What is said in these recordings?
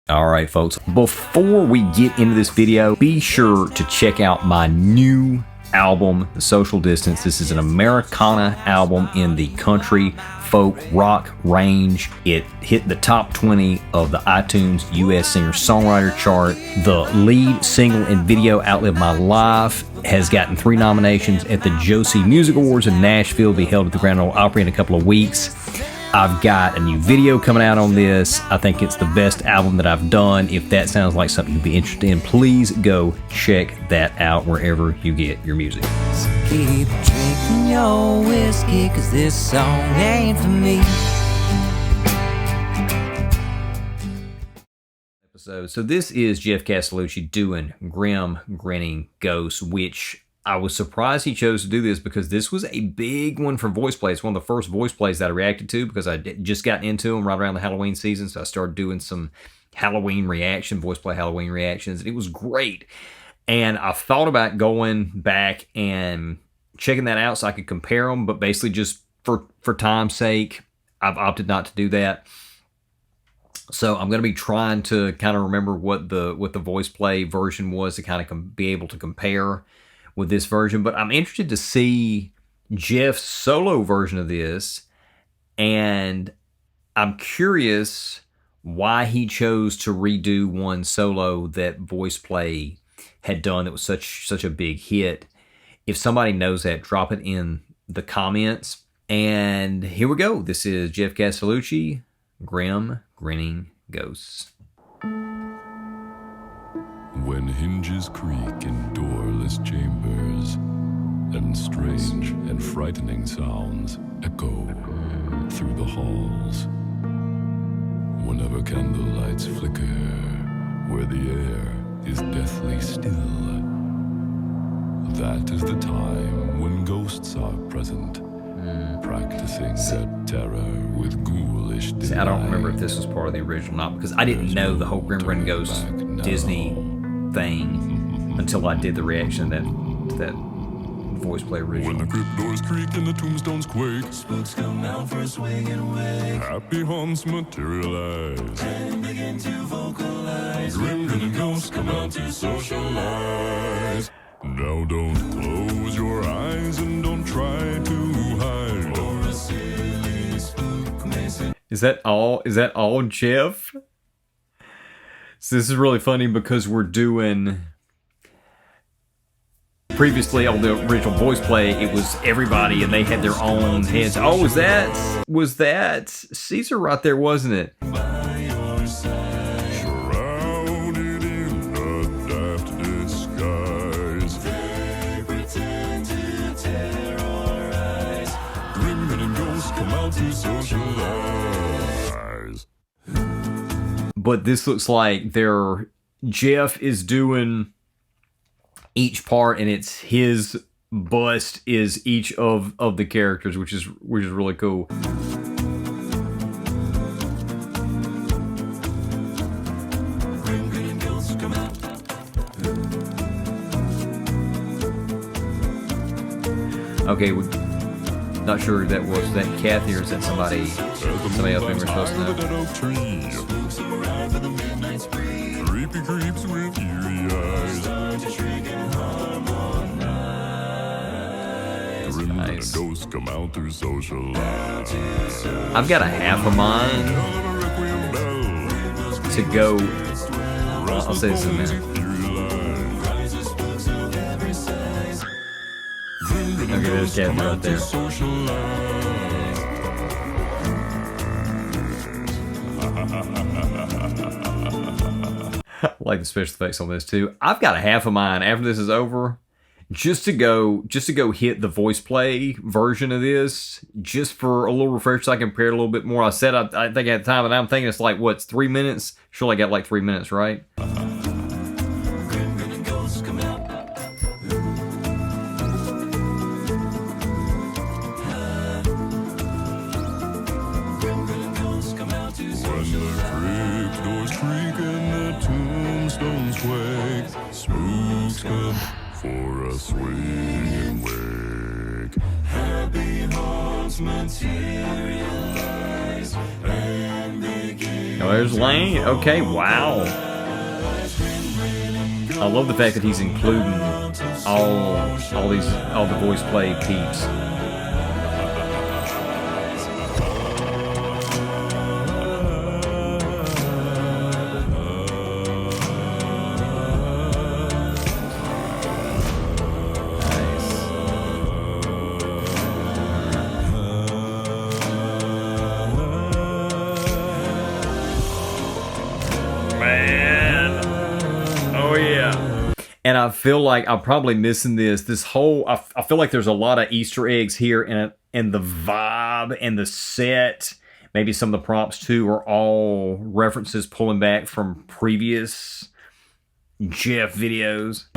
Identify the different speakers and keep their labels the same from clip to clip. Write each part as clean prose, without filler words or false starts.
Speaker 1: All right, folks, before we get into this video, be sure to check out my new album, The Social Distance. This is an Americana album in the country folk rock range. It hit the top 20 of the iTunes US singer-songwriter chart. The lead single and video, Outlive My Life, has gotten 3 nominations at the Josie Music Awards in Nashville, be held at the Grand Ole Opry in a couple of weeks. I've got a new video coming out on this. I think it's the best album that I've done. If that sounds like something you'd be interested in, please go check that out wherever you get your music.
Speaker 2: So keep drinking your whiskey, 'cause this song ain't for me.
Speaker 1: So this is Geoff Castellucci doing Grinning Ghosts, which I was surprised he chose to do this because this was a big one for VoicePlay. It's one of the first VoicePlays that I reacted to because I just gotten into them right around the Halloween season. So I started doing some Halloween VoicePlay Halloween reactions. And it was great. And I thought about going back and checking that out so I could compare them. But basically just for time's sake, I've opted not to do that. So I'm going to be trying to kind of remember what the VoicePlay version was to kind of be able to compare with this version, but I'm interested to see Geoff's solo version of this, and I'm curious why he chose to redo one solo that VoicePlay had done that was such a big hit. If somebody knows that, drop it in the comments. And here we go. This is Geoff Castellucci, Grinning Ghosts.
Speaker 3: When hinges creak in doorless chambers, and strange and frightening sounds echo through the halls. Whenever candlelights flicker, where the air is deathly still, that is the time when ghosts are present, practicing their terror with ghoulish delight.
Speaker 1: See, I don't remember if this was part of the original or not, because I didn't know the whole Grinning Ghosts Disney thing until I did the reaction to that VoicePlay original.
Speaker 3: When the crypt doors creak and the tombstones quake,
Speaker 4: Spooks come out for a swing and wake.
Speaker 3: happy haunts materialize,
Speaker 4: And begin to vocalize.
Speaker 3: grinning ghosts come out to socialize. Now don't close your eyes and don't try to hide.
Speaker 4: Or a silly spook may say.
Speaker 1: Is that all Geoff? So this is really funny because we're doing... Previously on the original VoicePlay, it was everybody and they had their own heads. Oh, was that Caesar right there, wasn't it?
Speaker 4: By your side.
Speaker 3: Shrouded in a daft disguise,
Speaker 4: They pretend to terrorize.
Speaker 3: grinning ghosts come out to socialize.
Speaker 1: But this looks like Geoff is doing each part, and it's his bust is each of the characters, which is really cool.
Speaker 4: Grinning ghosts come out.
Speaker 1: Okay, we're not sure who that was. Is that Kathy or is that somebody else we were supposed to know?
Speaker 3: That oak tree,
Speaker 4: Spooks arrive for the midnight spree.
Speaker 3: creepy creeps with eerie eyes.
Speaker 4: Start to shrink and harmonize.
Speaker 3: Grinning
Speaker 1: Nice.
Speaker 3: ghosts come out to socialize.
Speaker 1: I've got a half of mine
Speaker 3: Requiem bell,
Speaker 1: to go. I'll say this in a minute.
Speaker 4: Rise of spooks of every size.
Speaker 1: Okay, there's Kathy right there. I like the special effects on this too. I've got a half of mine after this is over, just to go hit the VoicePlay version of this, just for a little refresh so I can compare it a little bit more. I said I think at the time, and I'm thinking it's like, what's 3 minutes? Surely I got like 3 minutes, right?
Speaker 4: Grinning ghosts come out. Grinning ghosts come out to
Speaker 3: When the
Speaker 4: socialize.
Speaker 3: crypt doors creak and the tombstones quake, spooks come for a swing and wake.
Speaker 4: Happy haunts materialize and begin
Speaker 1: Oh, there's Lane. Okay, wow. I love the fact that he's including all the voice play peeps. And I feel like I'm probably missing this whole. I feel like there's a lot of Easter eggs here, and the vibe and the set, maybe some of the props too, are all references pulling back from previous Geoff videos.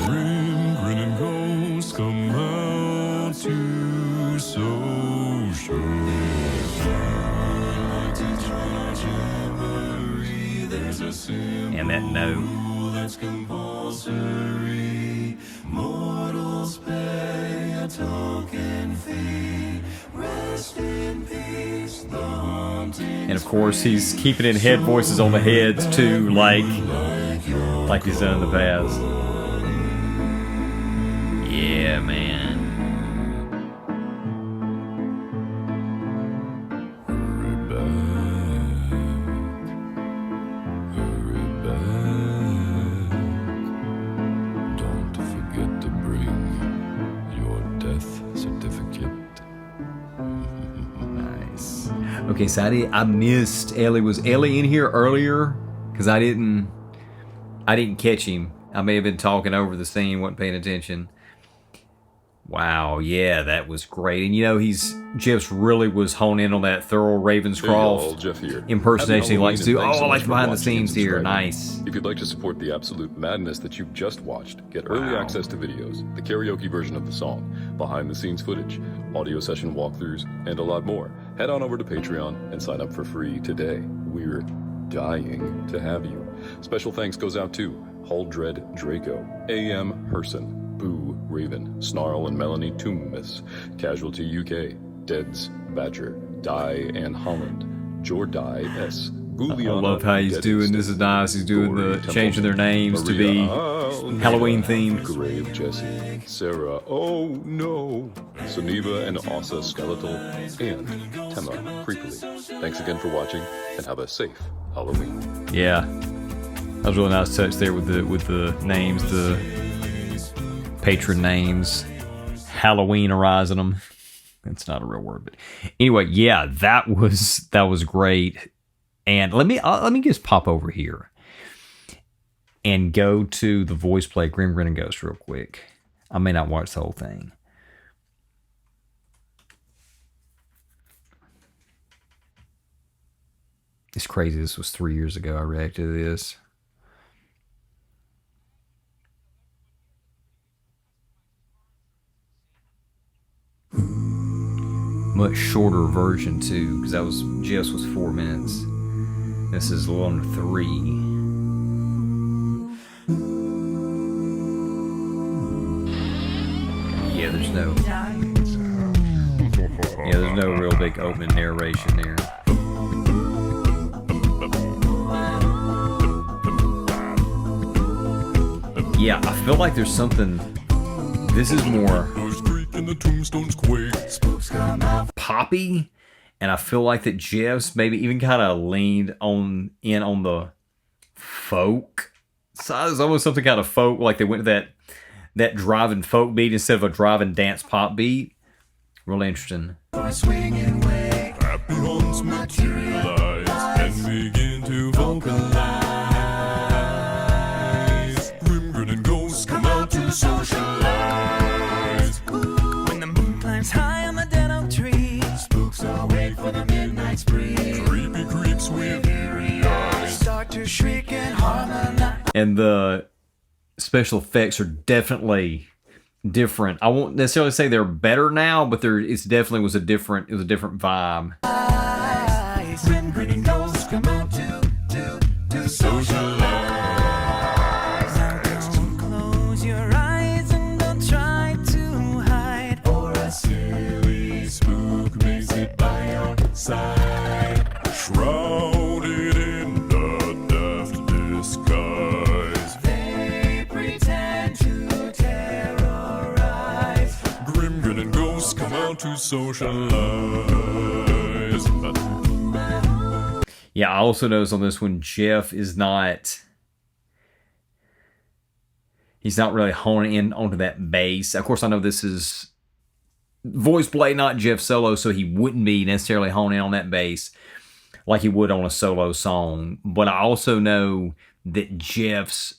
Speaker 3: Grinning ghosts come out to social.
Speaker 1: And that note.
Speaker 4: That's compulsory. Mortals pay a token fee. Rest in peace, the haunting.
Speaker 1: And of course, he's keeping in head voices on the heads too, like he's done in the past. Yeah, man. Okay, so I missed Ellie. Was Ellie in here earlier? Because I didn't catch him. I may have been talking over the scene, wasn't paying attention. Wow, yeah, that was great. And you know, Geoff's really was honed in on that thorough Ravenscroft
Speaker 3: Geoff here.
Speaker 1: impersonation he likes to do.
Speaker 3: Thanks
Speaker 1: Oh,
Speaker 3: so
Speaker 1: I like
Speaker 3: much
Speaker 1: behind
Speaker 3: for
Speaker 1: the scenes
Speaker 3: watching and
Speaker 1: here.
Speaker 3: subscribing.
Speaker 1: Nice.
Speaker 3: If you'd like to support the absolute madness that you've just watched, get early access to videos, the karaoke version of the song, behind the scenes footage, audio session walkthroughs, and a lot more, head on over to Patreon and sign up for free today. We're dying to have you. Special thanks goes out to Huldred Draco, A.M. Herson, Boo Raven, Snarl and Melanie Toombus, Casualty UK, Deads Badger, Die and Holland, Jordai S.
Speaker 1: I love how he's doing. This is nice. He's doing the changing their names to be Halloween themed.
Speaker 3: Grave Jesse, Sarah, oh no, Suniva and Asa Skeletal, and Tema Creepily. Thanks again for watching, and have a safe Halloween.
Speaker 1: Yeah, that was a really nice touch there with the names, the patron names, Halloweenizing them. That's not a real word, but anyway, yeah, that was great. And let me just pop over here and go to the VoicePlay Grinning Ghost real quick. I may not watch the whole thing. It's crazy. This was 3 years ago I reacted to this. Much shorter version too, because that was Jayess was 4 minutes. This is a little under 3. Yeah, there's no real big opening narration there. Yeah, I feel like there's something. This is more poppy, and I feel like that Geoff's maybe even kind of leaned in on the folk side. It's almost something kind of folk, like they went to that driving folk beat instead of a driving dance pop beat. Really interesting.
Speaker 3: Happy haunts materialize and begin to vocalize. Grinning ghosts come out to socialize.
Speaker 2: When the moon climbs high on the dead oak tree,
Speaker 4: Spooks awake for the midnight spree.
Speaker 3: Creepy creeps with eerie eyes.
Speaker 2: start to shriek and harmonize.
Speaker 1: And the special effects are definitely different. I won't necessarily say they're better now, but it definitely was a different vibe.
Speaker 2: Grinning ghosts come out to socialize. Now don't close your eyes and don't try to hide.
Speaker 3: For a silly spook makes to socialize.
Speaker 1: Yeah, I also noticed on this one, Geoff is not... He's not really honing in onto that bass. Of course, I know this is VoicePlay, not Geoff solo, so he wouldn't be necessarily honing in on that bass like he would on a solo song. But I also know that Geoff's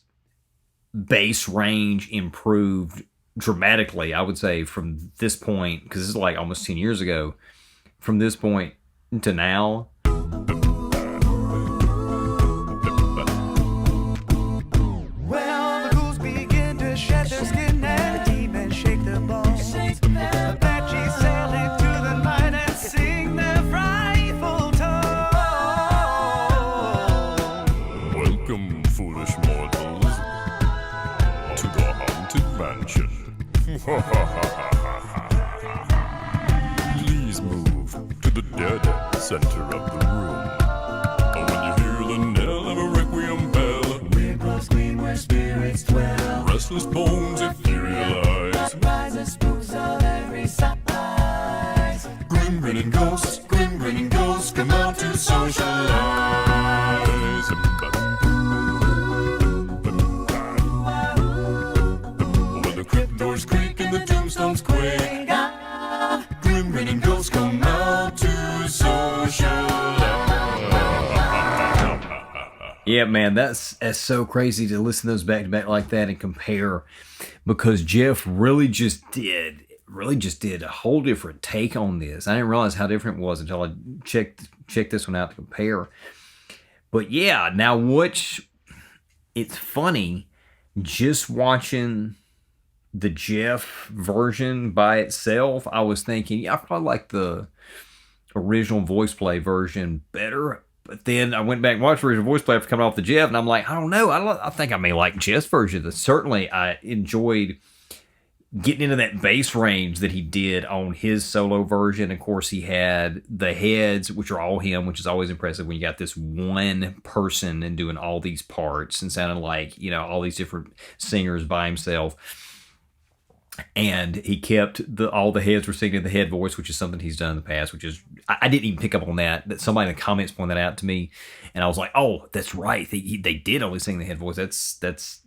Speaker 1: bass range improved dramatically, I would say, from this point, because this is like almost 10 years ago, from this point to now.
Speaker 2: Well, the ghouls begin to shed their skin and the demons shake their bones. The banshees sail into the night and sing their frightful tone.
Speaker 3: Welcome, foolish mortals, to the haunted mansion. Please move to the dead center of the room. When you hear the knell of a requiem bell,
Speaker 2: Weird blood scream where spirits dwell.
Speaker 3: restless bones etherealize.
Speaker 2: Rise and spooks of every size.
Speaker 3: Grim grinning ghosts, come out to socialize. When the crypt doors creak and the tombstones quake, grim grinning ghosts come out to socialize.
Speaker 1: Yeah, man, that's so crazy to listen to those back to back like that and compare, because Geoff really just did a whole different take on this. I didn't realize how different it was until I checked this one out to compare. But yeah, now it's funny just watching the Geoff version by itself. I was thinking, yeah, I probably like the original VoicePlay version better. But then I went back and watched the original VoicePlay after coming off the Geoff, and I'm like, I don't know. I think I may like Geoff's version. Certainly, I enjoyed getting into that bass range that he did on his solo version. Of course, he had the heads, which are all him, which is always impressive when you got this one person and doing all these parts and sounding like, all these different singers by himself. And he kept all the heads were singing the head voice, which is something he's done in the past, which is, I didn't even pick up on that somebody in the comments pointed that out to me. And I was like, oh, that's right. They did only sing the head voice. That's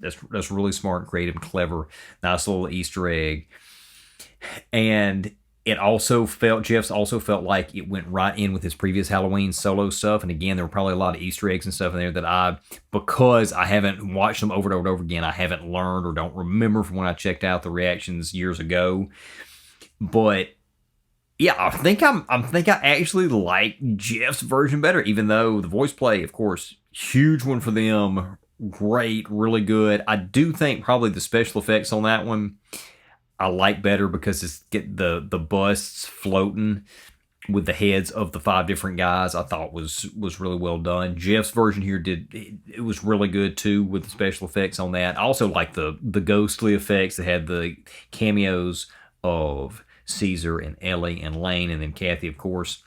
Speaker 1: really smart, creative, and clever. Nice little Easter egg. And Geoff's also felt like it went right in with his previous Halloween solo stuff. And again, there were probably a lot of Easter eggs and stuff in there that because I haven't watched them over and over again, I haven't learned or don't remember from when I checked out the reactions years ago. But yeah, I think I actually like Geoff's version better, even though the VoicePlay, of course, huge one for them. Great, really good. I do think probably the special effects on that one I like better, because it's get the busts floating with the heads of the 5 different guys. I thought was really well done. Geoff's version here it was really good too with the special effects on that. I also like the ghostly effects that had the cameos of Caesar and Ellie and Lane, and then Kathy, of course.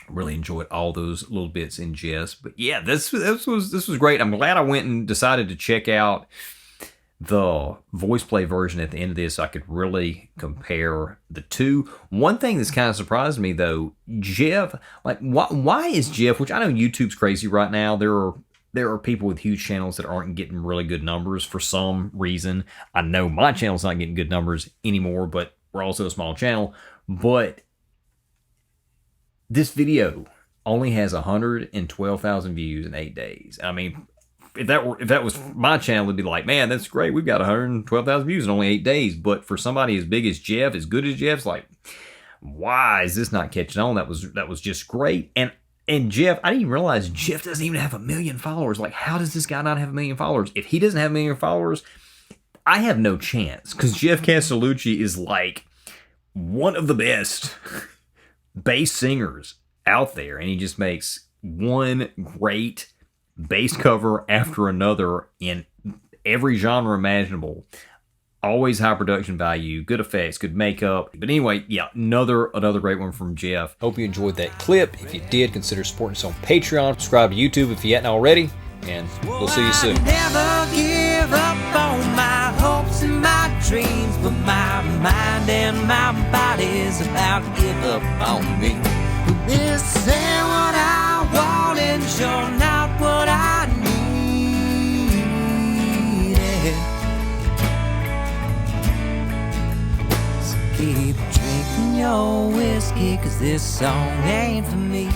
Speaker 1: Really enjoyed all those little bits in Jayess. But yeah, this was great. I'm glad I went and decided to check out the VoicePlay version at the end of this, so I could really compare the two. One thing that's kind of surprised me though, Geoff, like why is Geoff, which I know YouTube's crazy right now, there are people with huge channels that aren't getting really good numbers for some reason. I know my channel's not getting good numbers anymore, but we're also a small channel. But this video only has 112,000 views in 8 days. I mean, if that was my channel, it'd be like, man, that's great. We've got 112,000 views in only 8 days. But for somebody as big as Geoff, as good as Geoff's, like, why is this not catching on? That was just great. And Geoff, I didn't even realize Geoff doesn't even have 1 million followers. Like, how does this guy not have 1 million followers? If he doesn't have 1 million followers, I have no chance, because Geoff Castellucci is like one of the best bass singers out there, and he just makes one great bass cover after another in every genre imaginable. Always high production value, good effects, good makeup. But anyway, yeah, another great one from Geoff. Hope you enjoyed that clip. If you did, consider supporting us on Patreon. Subscribe to YouTube if you hadn't already. And we'll see you soon.
Speaker 2: Never give up on my hopes and my dreams, but my mind and my body's about to give up on me. This ain't what I want and sure not what I need. So keep drinking your whiskey, 'cause this song ain't for me.